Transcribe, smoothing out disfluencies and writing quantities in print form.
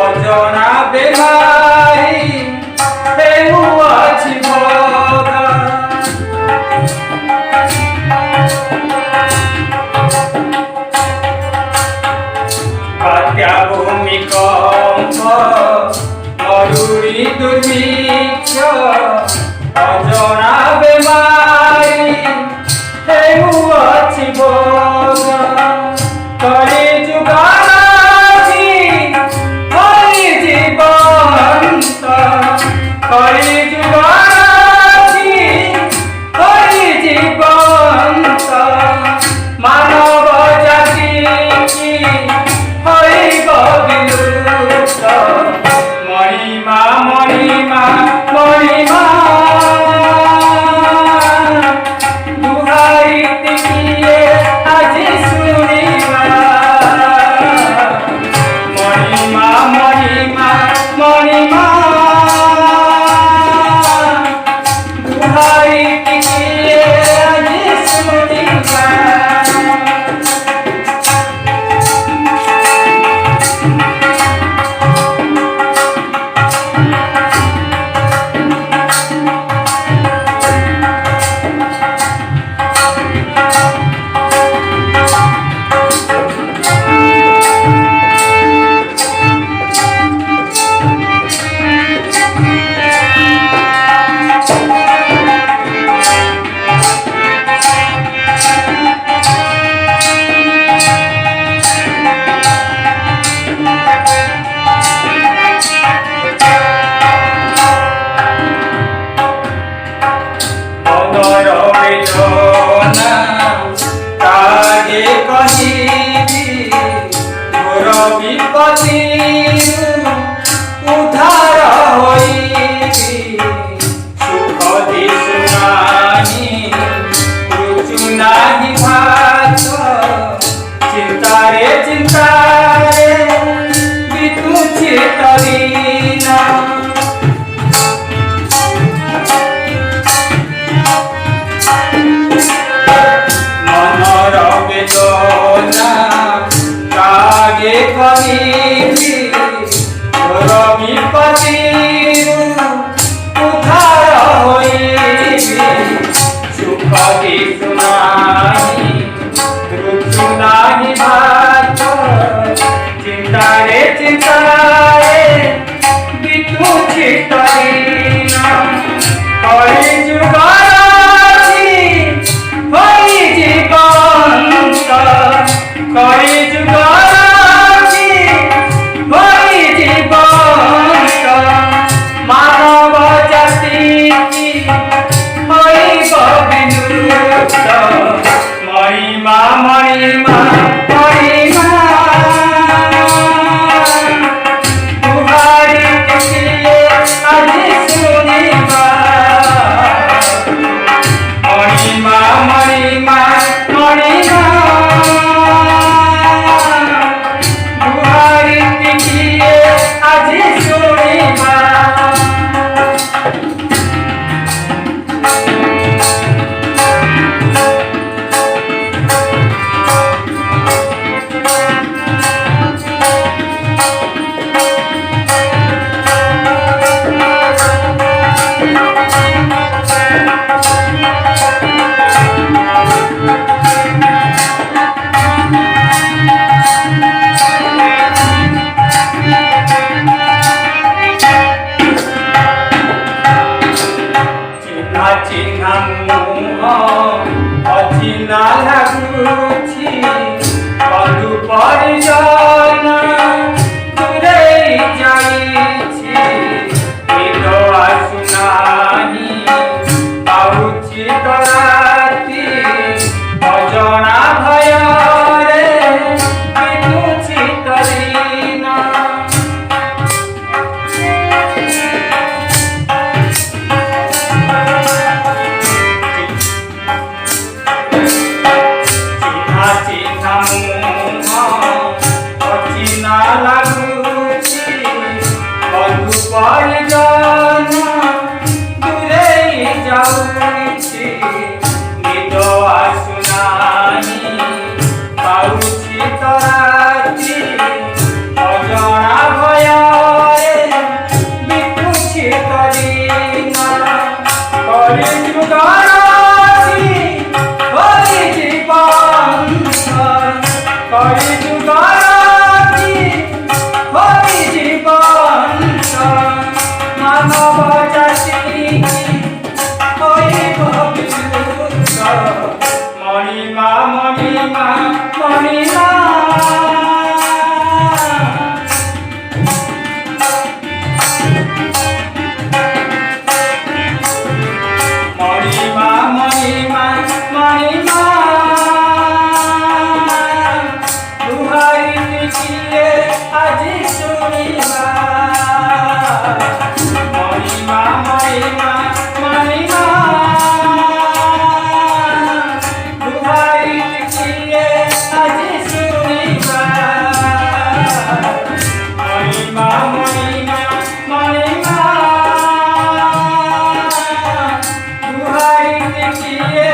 অজনা বেমারি হেমু আছে ভোগা বাত্যা ভূমিকম্প মরুরি দুর্ভিক্ষ অজনা বেমারি হেমু আছে ভোগা করে যুগানাথি হরি জীবন্ত হরি যুগানাথি হরি জীবন্ত মানব জাতি কি হইব বিলুপ্ত মহিমা মহিমা মহিমা উদ্ধার হইবি সুখ দিশুনাহি রুচু নাহি ভাত চিন্তারে চিন্তারে বিতুছি তরিন মনর বেদনা কাগে করিবি রবিপতি উদ্ধার হইবি সুখ দিশুনাহি রুচু নাহি ভাত চিন্তারে চিন্তারে বিতুছি তরিন হরি যুগানাথি হরি জীবন্ত হরি যুগানাথি হরি জীবন্ত মানব জাতি কি হইব বিলুপ্ত মহিমা মহিমা মহিমা তুহারি चिन्हा मुह अचिन्हा लाଗୁଛି बंधु परिजन दूरेई जाइछि निद आसुनाही पाउछि तो राति अजଣା भୟରେ बितुछि तो दिन चिन्हा मुह अचिन्हा लाଗୁଛି बंधु परिजन दूरेई जाउछि निद आसुनाही पाउछि तो राति अजଣା भୟରେ बितुछि तो दिन कलिजुगरासी कलिजुगरासी मानव जाति मणिमा मणिमा मणिमा मणिमा मणिमा मणिमा दुहाई किए आज सुनिबा मणिमा मणिमा मणिमा दुहाई किए आज सुनिबा मणिमा मणिमा मणिमा दुहाई किए